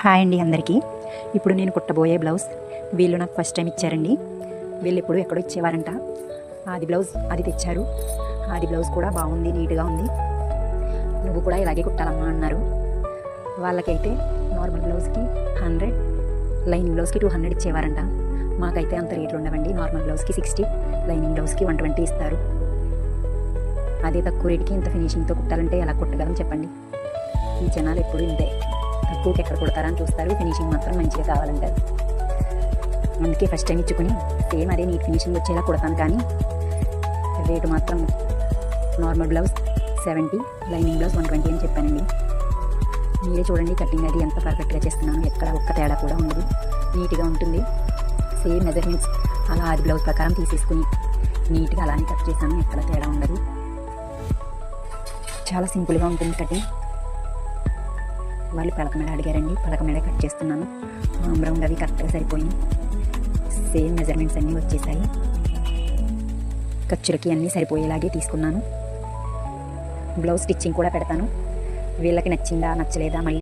Hi అండి అందరికీ. ఇప్పుడు నేను కుట్టబోయే బ్లౌజ్ వీళ్ళు నాకు ఫస్ట్ టైం ఇచ్చారండి. వీళ్ళు ఎప్పుడు ఎక్కడో ఇచ్చేవారంట. అది బ్లౌజ్ అది తెచ్చారు. అది బ్లౌజ్ కూడా బాగుంది, నీట్గా ఉంది. నువ్వు కూడా ఇలాగే కుట్టాలమ్మా అన్నారు. వాళ్ళకైతే నార్మల్ బ్లౌజ్కి 100, లైనింగ్ బ్లౌజ్కి 200 ఇచ్చేవారంట. మాకైతే అంత రేట్లు ఉండవండి. నార్మల్ బ్లౌజ్కి 60, లైనింగ్ బ్లౌజ్కి 120 ఇస్తారు. అదే తక్కువ రేటుకి ఇంత ఫినిషింగ్తో కుట్టాలంటే ఎలా కుట్టగలం చెప్పండి. ఈ జనాలు ఎప్పుడు ఇంతే, తక్కువకి ఎక్కడ కుడతారని చూస్తారు, ఫినిషింగ్ మాత్రం మంచిగా కావాలంటారు. అందుకే ఫస్ట్ టైం ఇచ్చుకుని సేమ్ అదే నీట్ ఫినిషింగ్ వచ్చేలా కుడతాను. కానీ రేటు మాత్రం నార్మల్ బ్లౌజ్ 70, లైనింగ్ బ్లౌజ్ 120 అని చెప్పానండి. మీరే చూడండి కటింగ్ అది ఎంత పర్ఫెక్ట్గా చేస్తున్నాను. ఎక్కడ ఒక్క తేడా కూడా ఉండదు, నీట్గా ఉంటుంది. సేమ్ మెజర్మెంట్స్ అలా అది బ్లౌజ్ ప్రకారం తీసేసుకుని నీట్గా అలానే కట్ చేశాను. ఎక్కడ తేడా ఉండదు, చాలా సింపుల్గా ఉంటుంది కటింగ్. వాళ్ళు పలక మీద అడిగారండి, పలక మీద కట్ చేస్తున్నాను. రౌండ్ అవి కరెక్ట్గా సరిపోయి సేమ్ మెజర్మెంట్స్ అన్నీ వచ్చేసాయి. ఖర్చులకి అన్నీ సరిపోయేలాగే తీసుకున్నాను. బ్లౌజ్ స్టిచ్చింగ్ కూడా పెడతాను. వీళ్ళకి నచ్చిందా నచ్చలేదా మళ్ళీ